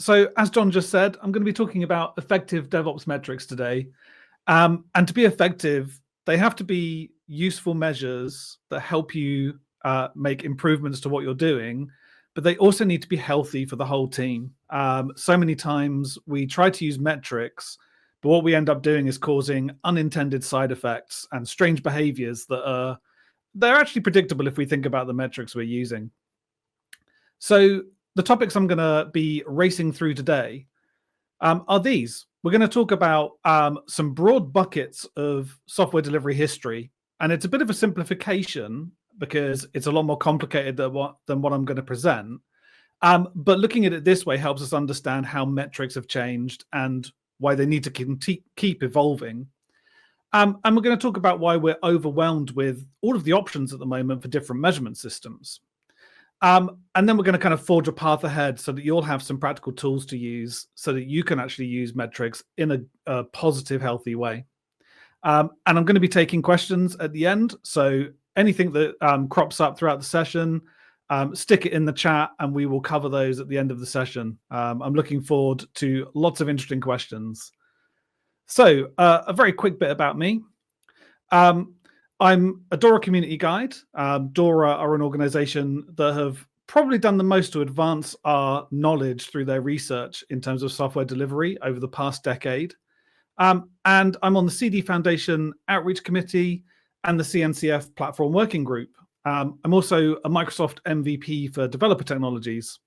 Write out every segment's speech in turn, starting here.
So as John just said, I'm going to be talking about effective DevOps metrics today. And to be effective, they have to be useful measures that help you make improvements to what you're doing, but they also need to be healthy for the whole team. So many times we try to use metrics, but what we end up doing is causing unintended side effects and strange behaviors that they're actually predictable if we think about the metrics we're using. So the topics I'm going to be racing through today are these. We're going to talk about some broad buckets of software delivery history. And it's a bit of a simplification because it's a lot more complicated than what I'm going to present. But looking at it this way helps us understand how metrics have changed and why they need to keep evolving. And we're going to talk about why we're overwhelmed with all of the options at the moment for different measurement systems. And then we're going to kind of forge a path ahead so that you'll have some practical tools to use so that you can actually use metrics in a positive, healthy way. And I'm going to be taking questions at the end. So anything that crops up throughout the session, stick it in the chat and we will cover those at the end of the session. I'm looking forward to lots of interesting questions. So a very quick bit about me. I'm a DORA community guide. DORA are an organization that have probably done the most to advance our knowledge through their research in terms of software delivery over the past decade. And I'm on the CD Foundation Outreach Committee and the CNCF Platform Working Group. I'm also a Microsoft MVP for developer technologies.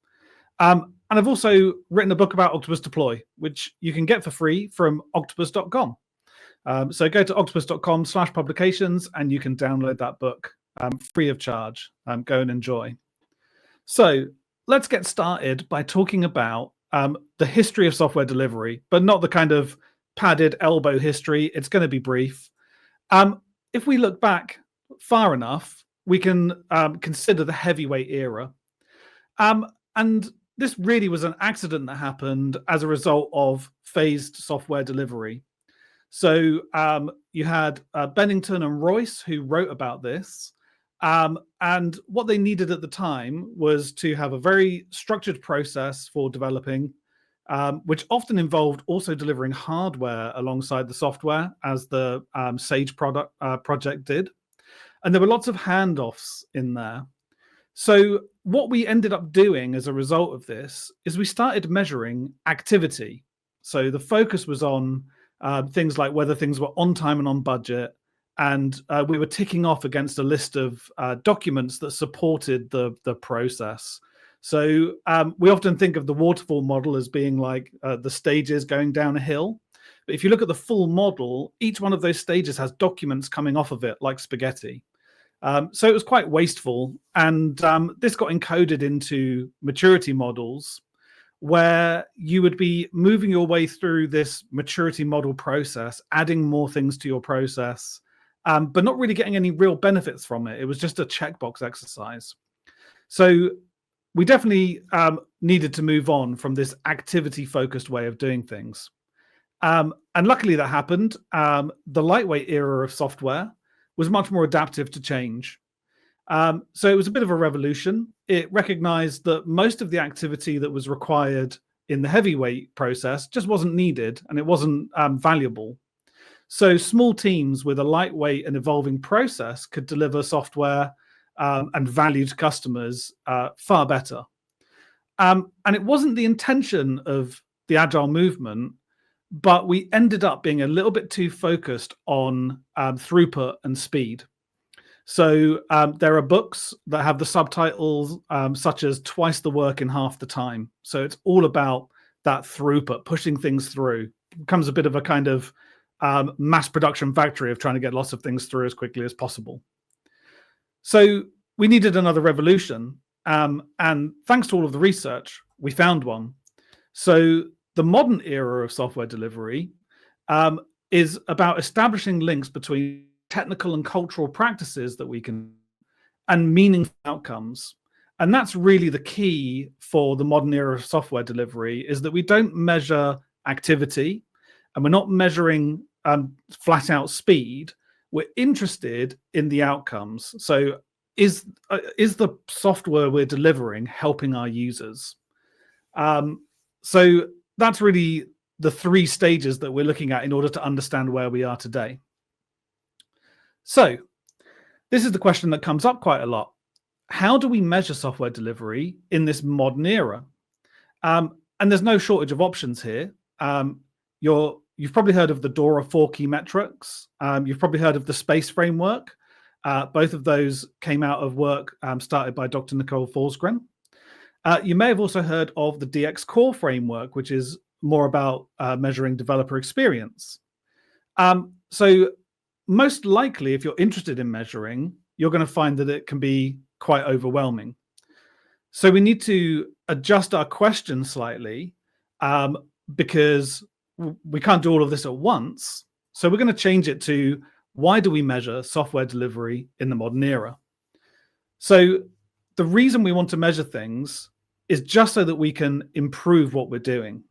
And I've also written a book about Octopus Deploy, which you can get for free from octopus.com. So go to octopus.com/publications and you can download that book free of charge. Go and enjoy. So let's get started by talking about the history of software delivery, but not the kind of padded elbow history. It's going to be brief. If we look back far enough, we can consider the heavyweight era. And this really was an accident that happened as a result of phased software delivery. So you had Bennington and Royce who wrote about this. And what they needed at the time was to have a very structured process for developing, which often involved also delivering hardware alongside the software, as the Sage project did. And there were lots of handoffs in there. So what we ended up doing as a result of this is we started measuring activity. So the focus was on things like whether things were on time and on budget. And we were ticking off against a list of documents that supported the process. So we often think of the waterfall model as being like the stages going down a hill. But if you look at the full model, each one of those stages has documents coming off of it like spaghetti. So it was quite wasteful. And this got encoded into maturity models where you would be moving your way through this maturity model process, adding more things to your process, but not really getting any real benefits from it. It was just a checkbox exercise. So we definitely needed to move on from this activity-focused way of doing things. And luckily that happened. The lightweight era of software was much more adaptive to change. So it was a bit of a revolution. It recognized that most of the activity that was required in the heavyweight process just wasn't needed and it wasn't valuable. So small teams with a lightweight and evolving process could deliver software and value to customers far better. And it wasn't the intention of the agile movement, but we ended up being a little bit too focused on throughput and speed. So there are books that have the subtitles such as Twice the Work in Half the Time. So it's all about that throughput, pushing things through. It becomes a bit of a kind of mass production factory of trying to get lots of things through as quickly as possible. So we needed another revolution. And thanks to all of the research, we found one. So the modern era of software delivery is about establishing links between technical and cultural practices that we can and meaningful outcomes. And that's really the key for the modern era of software delivery, is that we don't measure activity and we're not measuring flat out speed. We're interested in the outcomes. So is the software we're delivering helping our users? So that's really the three stages that we're looking at in order to understand where we are today. So this is the question that comes up quite a lot. How do we measure software delivery in this modern era? And there's no shortage of options here. You've probably heard of the DORA 4 key metrics. You've probably heard of the SPACE framework. Both of those came out of work started by Dr. Nicole Forsgren. You may have also heard of the DX core framework, which is more about measuring developer experience. So most likely, if you're interested in measuring, you're going to find that it can be quite overwhelming. So we need to adjust our question slightly because we can't do all of this at once. So we're going to change it to, why do we measure software delivery in the modern era? So the reason we want to measure things is just so that we can improve what we're doing.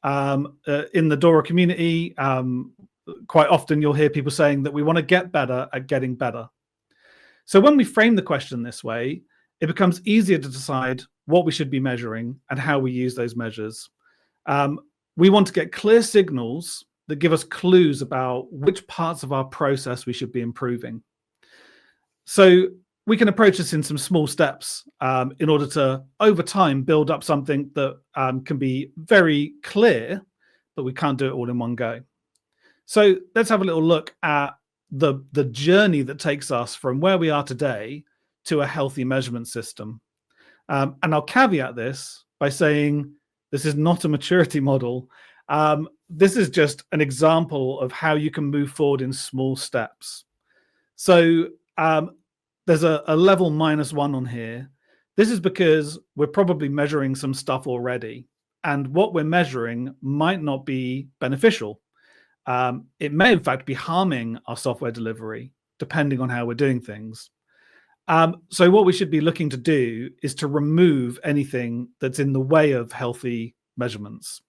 In the DORA community, quite often you'll hear people saying that we want to get better at getting better. So when we frame the question this way, it becomes easier to decide what we should be measuring and how we use those measures. We want to get clear signals that give us clues about which parts of our process we should be improving. So we can approach this in some small steps in order to, over time, build up something that can be very clear, but we can't do it all in one go. So let's have a little look at the journey that takes us from where we are today to a healthy measurement system. And I'll caveat this by saying this is not a maturity model. This is just an example of how you can move forward in small steps. So there's a level -1 on here. This is because we're probably measuring some stuff already, and what we're measuring might not be beneficial. It may, in fact, be harming our software delivery, depending on how we're doing things. So what we should be looking to do is to remove anything that's in the way of healthy measurements.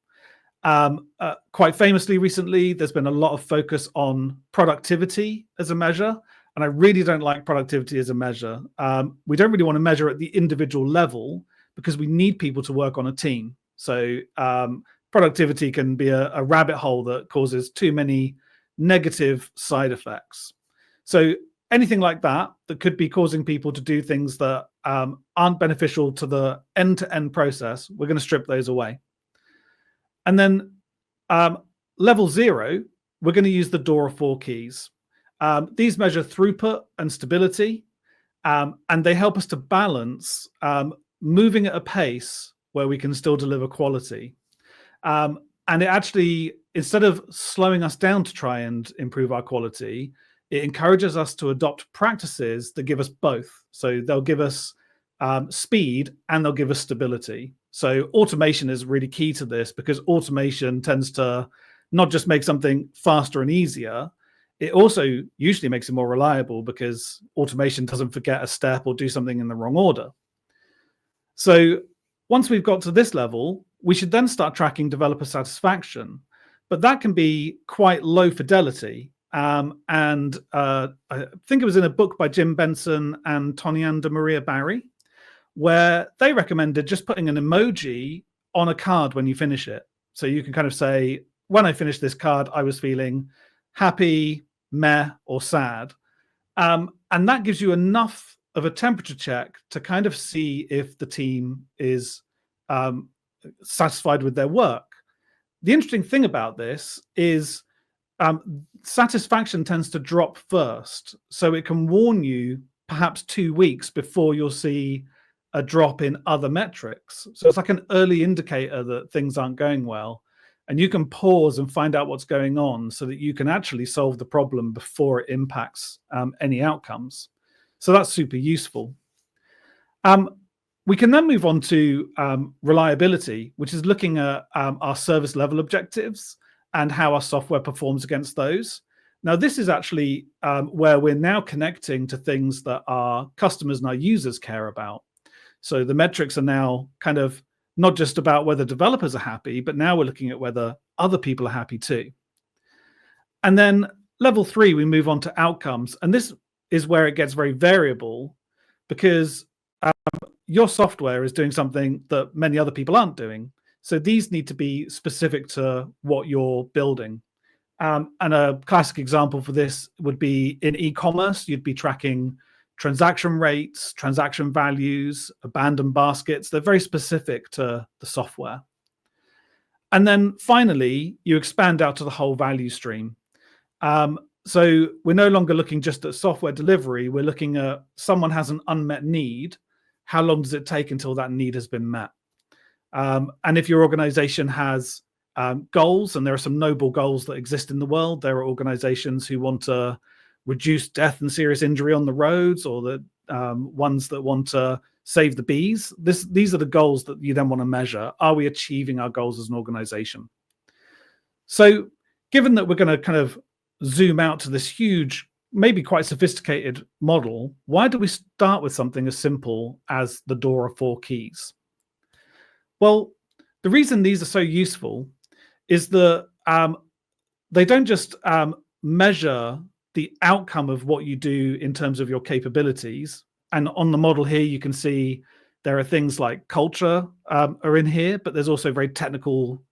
Quite famously recently, there's been a lot of focus on productivity as a measure, and I really don't like productivity as a measure. We don't really want to measure at the individual level because we need people to work on a team. So productivity can be a rabbit hole that causes too many negative side effects. So anything like that could be causing people to do things that aren't beneficial to the end-to-end process, we're going to strip those away. And then level 0, we're going to use the DORA 4 keys. These measure throughput and stability, and they help us to balance moving at a pace where we can still deliver quality. And it actually, instead of slowing us down to try and improve our quality, it encourages us to adopt practices that give us both. So they'll give us speed and they'll give us stability. So automation is really key to this, because automation tends to not just make something faster and easier, it also usually makes it more reliable, because automation doesn't forget a step or do something in the wrong order. So once we've got to this level, we should then start tracking developer satisfaction, but that can be quite low fidelity. I think it was in a book by Jim Benson and Tonian de Maria Barry, where they recommended just putting an emoji on a card when you finish it. So you can kind of say, when I finished this card, I was feeling happy, meh, or sad. And that gives you enough of a temperature check to kind of see if the team is satisfied with their work. The interesting thing about this is satisfaction tends to drop first. So it can warn you perhaps 2 weeks before you'll see a drop in other metrics. So it's like an early indicator that things aren't going well. And you can pause and find out what's going on so that you can actually solve the problem before it impacts any outcomes. So that's super useful. We can then move on to reliability, which is looking at our service level objectives and how our software performs against those. Now, this is actually where we're now connecting to things that our customers and our users care about. So the metrics are now kind of not just about whether developers are happy, but now we're looking at whether other people are happy too. And then level 3, we move on to outcomes. And this is where it gets very variable, because your software is doing something that many other people aren't doing. So these need to be specific to what you're building. And a classic example for this would be in e-commerce. You'd be tracking transaction rates, transaction values, abandoned baskets. They're very specific to the software. And then finally, you expand out to the whole value stream. So we're no longer looking just at software delivery. We're looking at someone has an unmet need. How long does it take until that need has been met? And if your organization has goals, and there are some noble goals that exist in the world, there are organizations who want to reduce death and serious injury on the roads, or the ones that want to save the bees. These are the goals that you then want to measure. Are we achieving our goals as an organization? So given that we're going to kind of zoom out to this huge, maybe quite sophisticated model, why do we start with something as simple as the DORA 4 keys? Well, the reason these are so useful is that they don't just measure the outcome of what you do in terms of your capabilities. And on the model here, you can see there are things like culture are in here, but there's also very technical,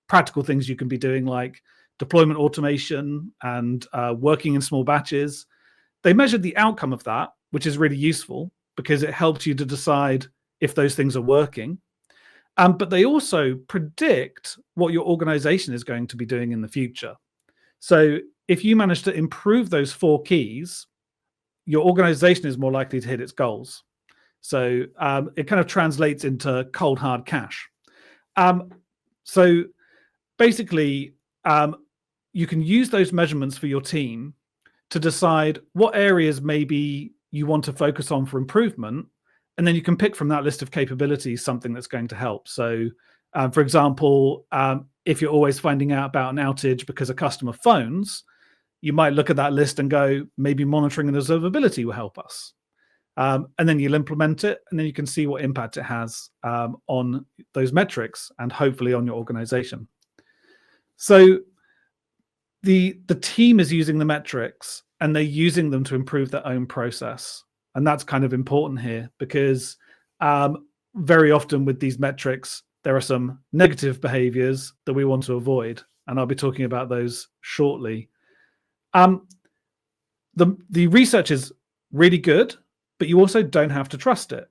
practical things you can be doing, like deployment automation and working in small batches. They measured the outcome of that, which is really useful because it helps you to decide if those things are working. But they also predict what your organization is going to be doing in the future. So if you manage to improve those 4 keys, your organization is more likely to hit its goals. So it kind of translates into cold, hard cash. So basically, you can use those measurements for your team to decide what areas maybe you want to focus on for improvement. And then you can pick from that list of capabilities something that's going to help. So, for example, if you're always finding out about an outage because a customer phones, you might look at that list and go, maybe monitoring and observability will help us. And then you'll implement it, and then you can see what impact it has on those metrics and hopefully on your organization. So the team is using the metrics and they're using them to improve their own process. And that's kind of important here because very often with these metrics, there are some negative behaviors that we want to avoid. And I'll be talking about those shortly. The research is really good, but you also don't have to trust it.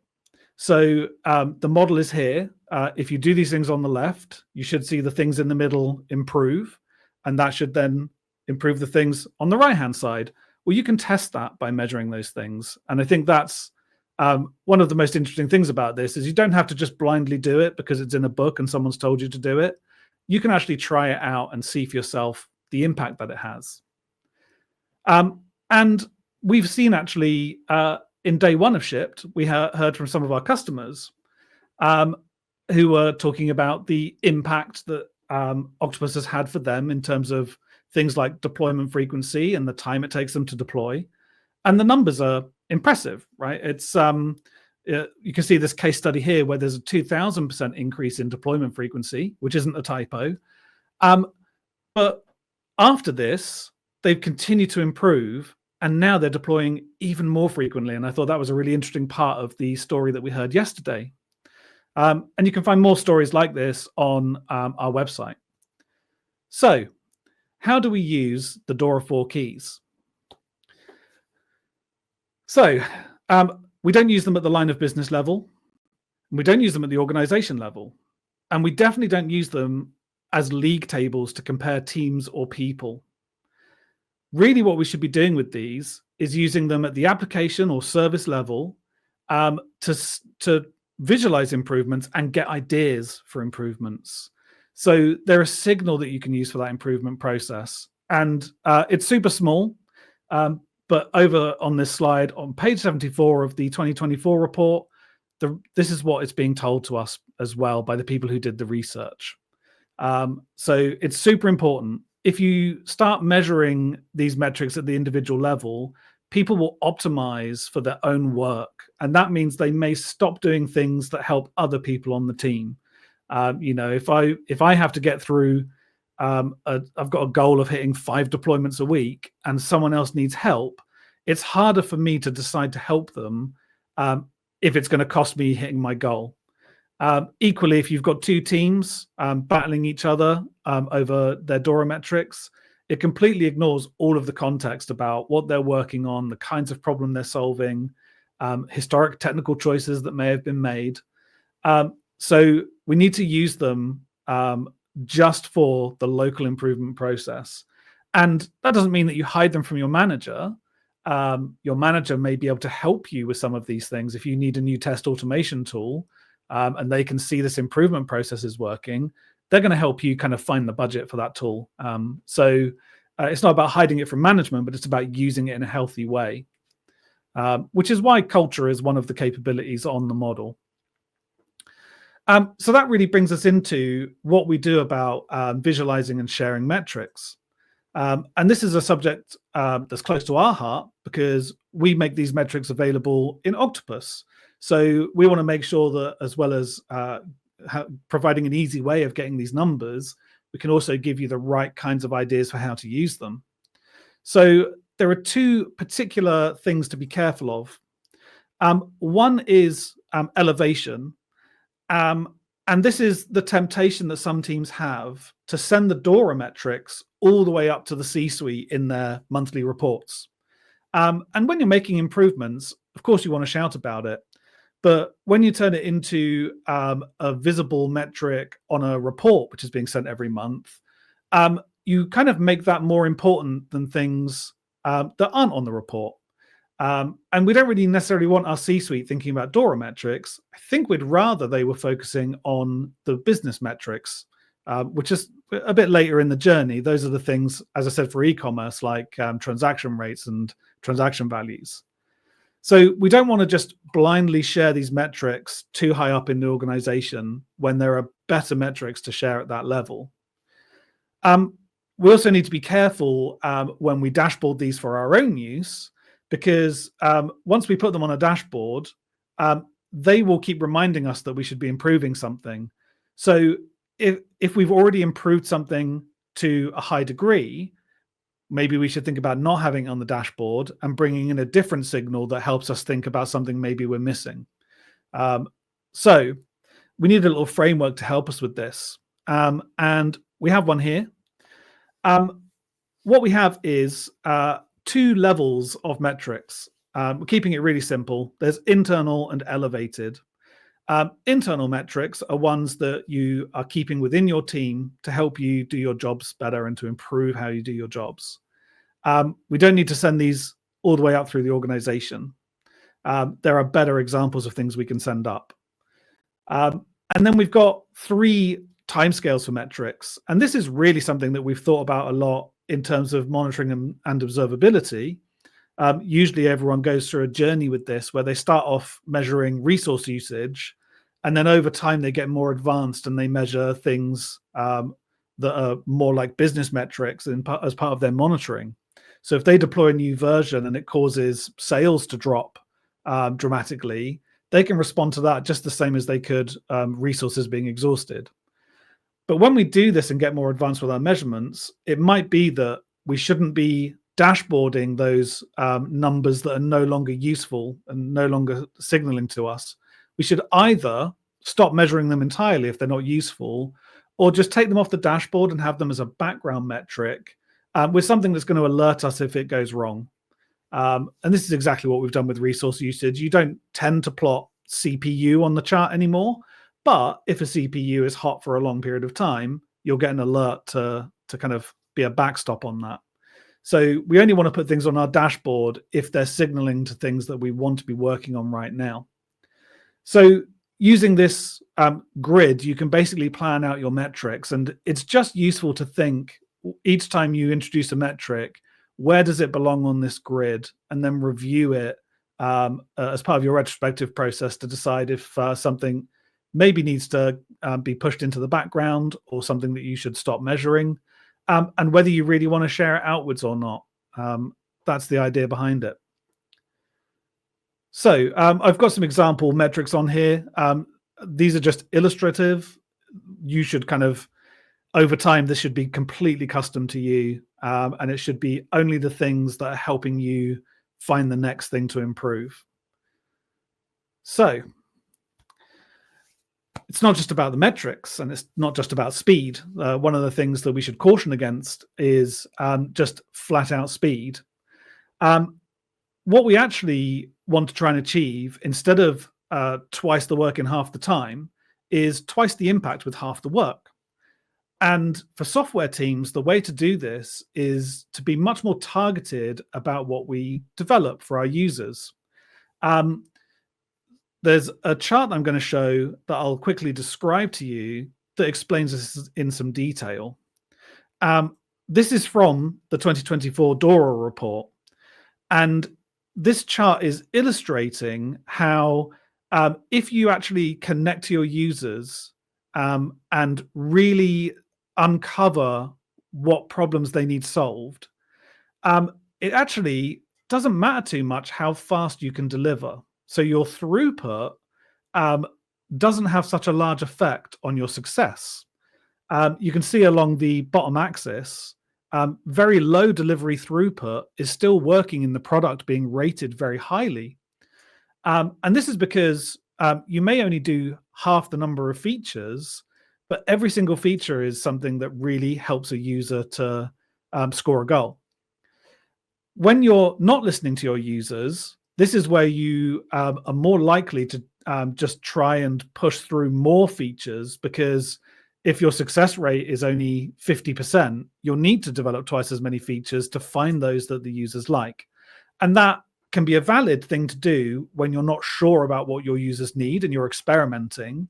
So the model is here. If you do these things on the left, you should see the things in the middle improve. And that should then improve the things on the right-hand side. Well, you can test that by measuring those things. And I think that's one of the most interesting things about this is you don't have to just blindly do it because it's in a book and someone's told you to do it. You can actually try it out and see for yourself the impact that it has. And we've seen actually in day one of Shipped, we heard from some of our customers who were talking about the impact that Octopus has had for them in terms of things like deployment frequency and the time it takes them to deploy. And the numbers are impressive, right? It's you can see this case study here where there's a 2,000% increase in deployment frequency, which isn't a typo. But after this, they've continued to improve, and now they're deploying even more frequently. And I thought that was a really interesting part of the story that we heard yesterday. And you can find more stories like this on our website. So how do we use the DORA 4 keys? So we don't use them at the line of business level. We don't use them at the organization level. And we definitely don't use them as league tables to compare teams or people. Really what we should be doing with these is using them at the application or service level to visualize improvements and get ideas for improvements. So they're a signal that you can use for that improvement process. And it's super small, but over on this slide on page 74 of the 2024 report, this is what is being told to us as well by the people who did the research. So it's super important. If you start measuring these metrics at the individual level, people will optimize for their own work. And that means they may stop doing things that help other people on the team. If I have to get through, I've got a goal of hitting 5 deployments a week and someone else needs help, it's harder for me to decide to help them if it's going to cost me hitting my goal. Equally, if you've got two teams battling each other over their DORA metrics, it completely ignores all of the context about what they're working on, the kinds of problem they're solving, historic technical choices that may have been made. So we need to use them just for the local improvement process. And that doesn't mean that you hide them from your manager. Your manager may be able to help you with some of these things. If you need a new test automation tool and they can see this improvement process is working, they're going to help you kind of find the budget for that tool. So it's not about hiding it from management, but it's about using it in a healthy way, which is why culture is one of the capabilities on the model. So that really brings us into what we do about visualizing and sharing metrics. And this is a subject that's close to our heart because we make these metrics available in Octopus. So we want to make sure that, as well as providing an easy way of getting these numbers, we can also give you the right kinds of ideas for how to use them. So there are two particular things to be careful of. One is elevation. And this is the temptation that some teams have to send the DORA metrics all the way up to the C-suite in their monthly reports. And when you're making improvements, of course, you want to shout about it. But when you turn it into a visible metric on a report, which is being sent every month, you kind of make that more important than things that aren't on the report. And we don't really necessarily want our C-suite thinking about DORA metrics. I think we'd rather they were focusing on the business metrics, which is a bit later in the journey. Those are the things, as I said, for e-commerce, like transaction rates and transaction values. So we don't want to just blindly share these metrics too high up in the organization when there are better metrics to share at that level. We also need to be careful when we dashboard these for our own use, because once we put them on a dashboard, they will keep reminding us that we should be improving something. So if we've already improved something to a high degree, maybe we should think about not having it on the dashboard and bringing in a different signal that helps us think about something maybe we're missing. So we need a little framework to help us with this. And we have one here. What we have is two levels of metrics. We're keeping it really simple. There's internal and elevated. Internal metrics are ones that you are keeping within your team to help you do your jobs better and to improve how you do your jobs. We don't need to send these all the way up through the organization. There are better examples of things we can send up. And then we've got three timescales for metrics. And this is really something that we've thought about a lot in terms of monitoring and observability. Usually everyone goes through a journey with this where they start off measuring resource usage, and then over time they get more advanced and they measure things that are more like business metrics as part of their monitoring. So if they deploy a new version and it causes sales to drop dramatically, they can respond to that just the same as they could resources being exhausted. But when we do this and get more advanced with our measurements, it might be that we shouldn't be dashboarding those numbers that are no longer useful and no longer signaling to us. We should either stop measuring them entirely if they're not useful, or just take them off the dashboard and have them as a background metric with something that's going to alert us if it goes wrong. And this is exactly what we've done with resource usage. You don't tend to plot CPU on the chart anymore, but if a CPU is hot for a long period of time, you'll get an alert to kind of be a backstop on that. So we only want to put things on our dashboard if they're signaling to things that we want to be working on right now. So using this grid, you can basically plan out your metrics, and it's just useful to think each time you introduce a metric, where does it belong on this grid, and then review it as part of your retrospective process to decide if something maybe needs to be pushed into the background or something that you should stop measuring, and whether you really want to share it outwards or not. That's the idea behind it. So I've got some example metrics on here. These are just illustrative. You should kind of, over time, this should be completely custom to you, and it should be only the things that are helping you find the next thing to improve. So it's not just about the metrics, and it's not just about speed. One of the things that we should caution against is just flat out speed. What we actually want to try and achieve, instead of twice the work in half the time, is twice the impact with half the work. And for software teams, the way to do this is to be much more targeted about what we develop for our users. There's a chart I'm going to show that I'll quickly describe to you that explains this in some detail. This is from the 2024 DORA report. And this chart is illustrating how if you actually connect to your users and really uncover what problems they need solved, it actually doesn't matter too much how fast you can deliver. So your throughput doesn't have such a large effect on your success. You can see along the bottom axis, very low delivery throughput is still working in the product being rated very highly. And this is because you may only do half the number of features, but every single feature is something that really helps a user to score a goal. When you're not listening to your users, this is where you are more likely to just try and push through more features, because if your success rate is only 50%, you'll need to develop twice as many features to find those that the users like. And that can be a valid thing to do when you're not sure about what your users need and you're experimenting.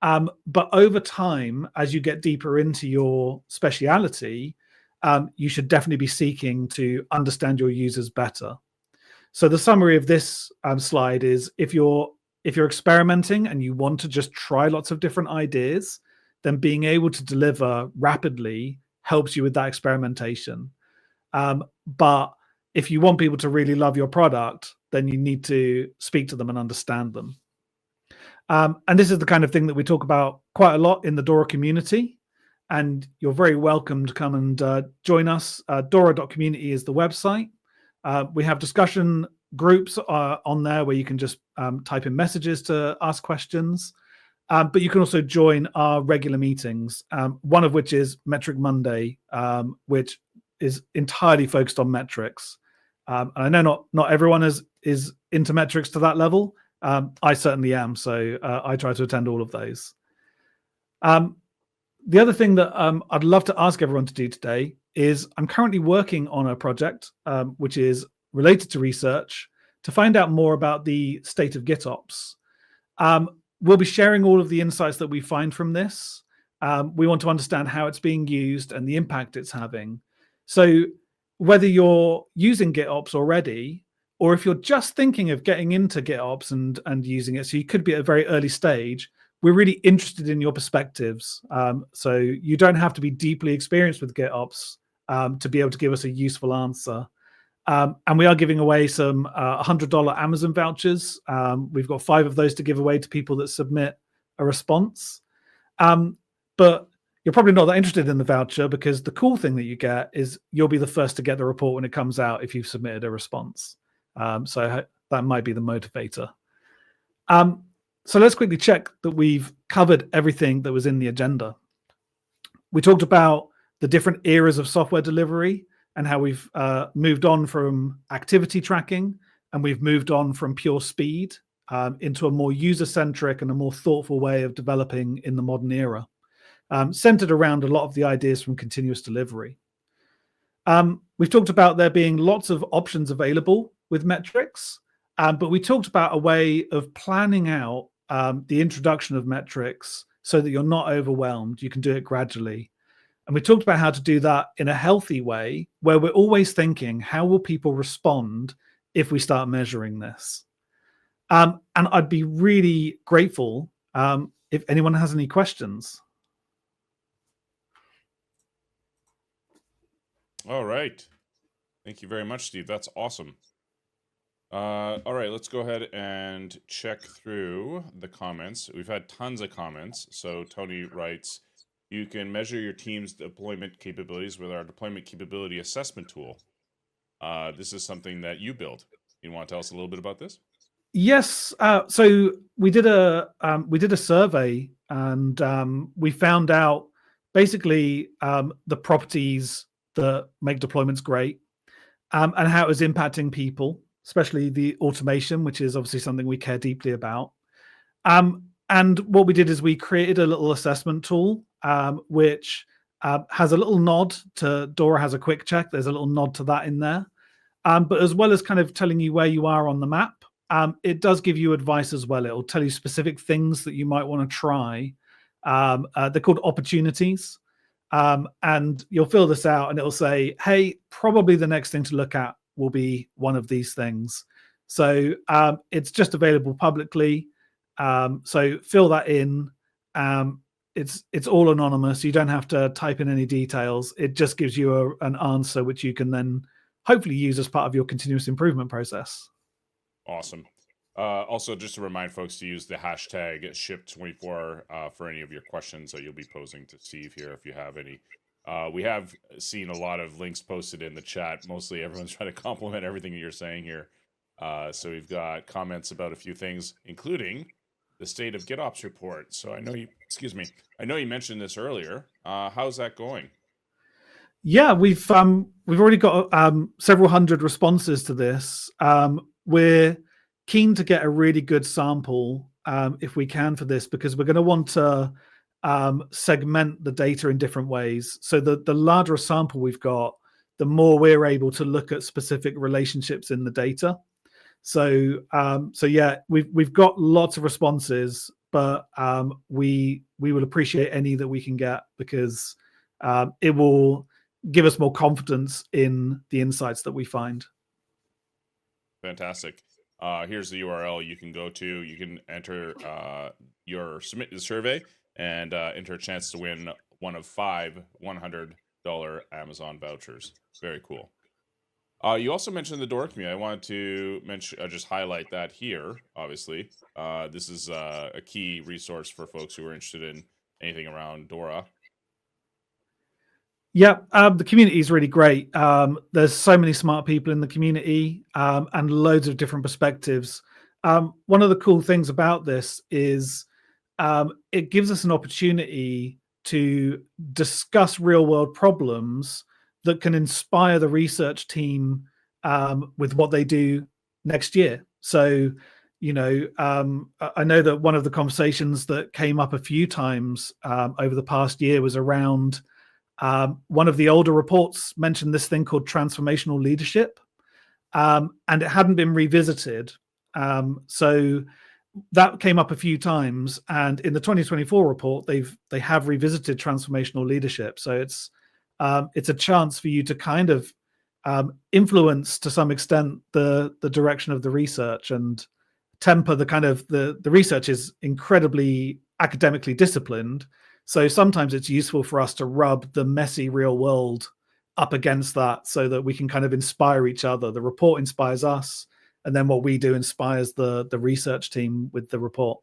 But over time, as you get deeper into your speciality, you should definitely be seeking to understand your users better. So the summary of this slide is, if you're experimenting and you want to just try lots of different ideas, then being able to deliver rapidly helps you with that experimentation. But if you want people to really love your product, then you need to speak to them and understand them. And this is the kind of thing that we talk about quite a lot in the DORA community. And you're very welcome to come and join us. DORA.community is the website. We have discussion groups on there where you can just type in messages to ask questions. But you can also join our regular meetings, one of which is Metric Monday, which is entirely focused on metrics. And I know not everyone is into metrics to that level. I certainly am, so I try to attend all of those. The other thing that I'd love to ask everyone to do today is, I'm currently working on a project which is related to research to find out more about the state of GitOps. We'll be sharing all of the insights that we find from this. We want to understand how it's being used and the impact it's having. So whether you're using GitOps already, or if you're just thinking of getting into GitOps and using it, so you could be at a very early stage, we're really interested in your perspectives. So you don't have to be deeply experienced with GitOps to be able to give us a useful answer. And we are giving away some $100 Amazon vouchers. We've got 5 of those to give away to people that submit a response. But you're probably not that interested in the voucher, because the cool thing that you get is you'll be the first to get the report when it comes out if you've submitted a response. So that might be the motivator. So let's quickly check that we've covered everything that was in the agenda. We talked about the different eras of software delivery and how we've moved on from activity tracking, and we've moved on from pure speed into a more user-centric and a more thoughtful way of developing in the modern era, centered around a lot of the ideas from continuous delivery. We've talked about there being lots of options available with metrics, but we talked about a way of planning out the introduction of metrics so that you're not overwhelmed. You can do it gradually. And we talked about how to do that in a healthy way, where we're always thinking, how will people respond if we start measuring this? And I'd be really grateful if anyone has any questions. All right. Thank you very much, Steve. That's awesome. All right, let's go ahead and check through the comments. We've had tons of comments. So Tony writes, you can measure your team's deployment capabilities with our deployment capability assessment tool. This is something that you build. You want to tell us a little bit about this? Yes. So we did a survey, and we found out basically the properties that make deployments great, and how it was impacting people, especially the automation, which is obviously something we care deeply about. And what we did is we created a little assessment tool, which has a little nod to DORA has a quick check. There's a little nod to that in there. But as well as kind of telling you where you are on the map, it does give you advice as well. It'll tell you specific things that you might want to try. They're called opportunities. And you'll fill this out and it'll say, hey, probably the next thing to look at will be one of these things. So it's just available publicly. So fill that in. It's all anonymous. You don't have to type in any details. It just gives you an answer which you can then hopefully use as part of your continuous improvement process. Awesome. Also, just to remind folks to use the hashtag SHIP24 for any of your questions that you'll be posing to Steve here if you have any. We have seen a lot of links posted in the chat. Mostly everyone's trying to compliment everything that you're saying here. So we've got comments about a few things, including the state of GitOps report. So I know you, I know you mentioned this earlier. How's that going? Yeah, we've already got several hundred responses to this. We're keen to get a really good sample if we can for this, because we're going to want to segment the data in different ways. So the larger a sample we've got, the more we're able to look at specific relationships in the data. So yeah, we've got lots of responses, but we will appreciate any that we can get, because it will give us more confidence in the insights that we find. Fantastic. Here's the URL you can go to. You can enter submit the survey and enter a chance to win one of 5 $100 Amazon vouchers. Very cool. You also mentioned the DORA community. I wanted to mention, just highlight that here. Obviously, this is a key resource for folks who are interested in anything around DORA. Yeah, the community is really great. There's so many smart people in the community and loads of different perspectives. One of the cool things about this is it gives us an opportunity to discuss real world problems that can inspire the research team with what they do next year. So, you know, I know that one of the conversations that came up a few times over the past year was around one of the older reports mentioned this thing called transformational leadership, and it hadn't been revisited. So that came up a few times, and in the 2024 report, they have revisited transformational leadership. So it's a chance for you to kind of influence to some extent the direction of the research and temper the kind of the research is incredibly academically disciplined. So sometimes it's useful for us to rub the messy real world up against that so that we can kind of inspire each other. The report inspires us, and then what we do inspires the research team with the report.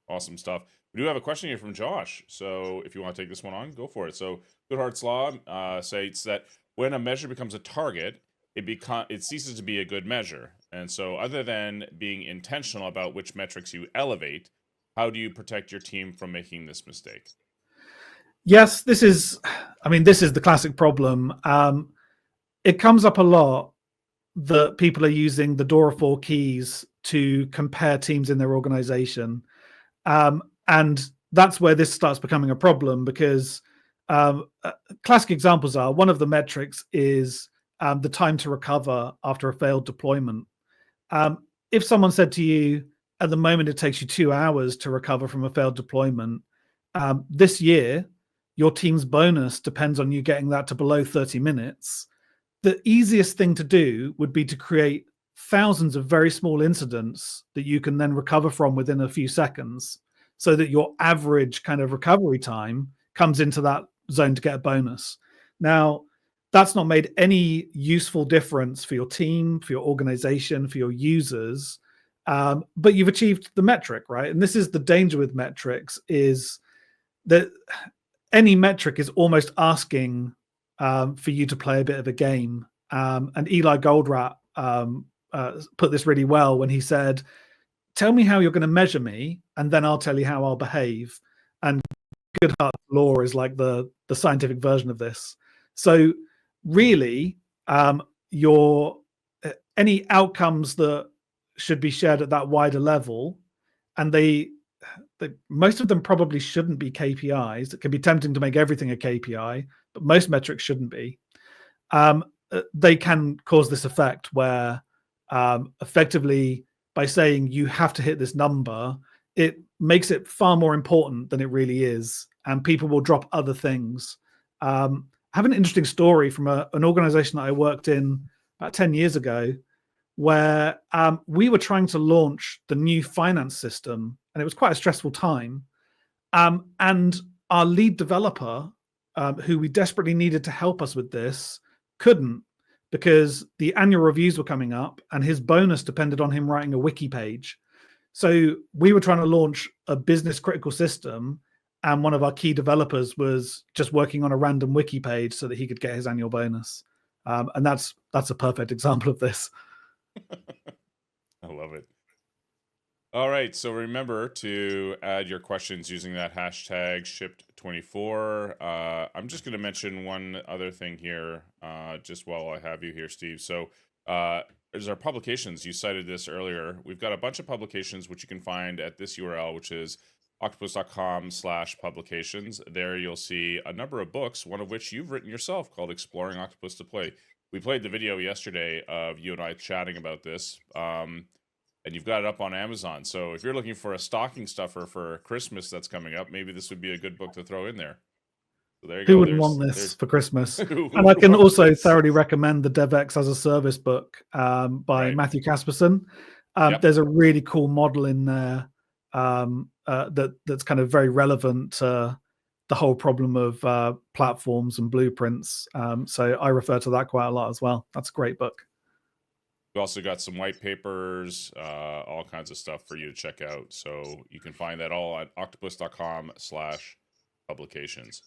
Awesome stuff. We do have a question here from Josh. So if you want to take this one on, go for it. So Goodhart's Law states that when a measure becomes a target, it ceases to be a good measure. And so other than being intentional about which metrics you elevate, how do you protect your team from making this mistake? Yes, this is the classic problem. It comes up a lot that people are using the DORA 4 keys to compare teams in their organization. And that's where this starts becoming a problem, because classic examples are, one of the metrics is the time to recover after a failed deployment. If someone said to you, at the moment, it takes you 2 hours to recover from a failed deployment, this year, your team's bonus depends on you getting that to below 30 minutes. The easiest thing to do would be to create thousands of very small incidents that you can then recover from within a few seconds, so that your average kind of recovery time comes into that zone to get a bonus. Now, that's not made any useful difference for your team, for your organization, for your users, but you've achieved the metric, right? And this is the danger with metrics, is that any metric is almost asking for you to play a bit of a game. And Eli Goldratt put this really well when he said, tell me how you're going to measure me, and then I'll tell you how I'll behave. And Goodhart's law is like the scientific version of this. So really, any outcomes that should be shared at that wider level, and most of them probably shouldn't be KPIs. It can be tempting to make everything a KPI, but most metrics shouldn't be. They can cause this effect where effectively, by saying you have to hit this number, it makes it far more important than it really is, and people will drop other things. I have an interesting story from an organization that I worked in about 10 years ago, where we were trying to launch the new finance system, and it was quite a stressful time. And our lead developer, who we desperately needed to help us with this, couldn't, because the annual reviews were coming up and his bonus depended on him writing a wiki page. So we were trying to launch a business critical system, and one of our key developers was just working on a random wiki page so that he could get his annual bonus. And that's a perfect example of this. I love it. All right, so remember to add your questions using that hashtag shipped24. I'm just going to mention one other thing here, just while I have you here, Steve. So there's our publications. You cited this earlier. We've got a bunch of publications which you can find at this URL, which is octopus.com/publications. There you'll see a number of books, one of which you've written yourself, called Exploring Octopus to Play. We played the video yesterday of you and I chatting about this, and you've got it up on Amazon. So if you're looking for a stocking stuffer for Christmas that's coming up, maybe this would be a good book to throw in there. So there you go. Who wouldn't want this for Christmas? And I can also thoroughly recommend the DevEx as a Service book by Matthew Casperson. There's a really cool model in there that's kind of very relevant to the whole problem of platforms and blueprints. So I refer to that quite a lot as well. That's a great book. We also got some white papers, all kinds of stuff for you to check out. So you can find that all at octopus.com/publications.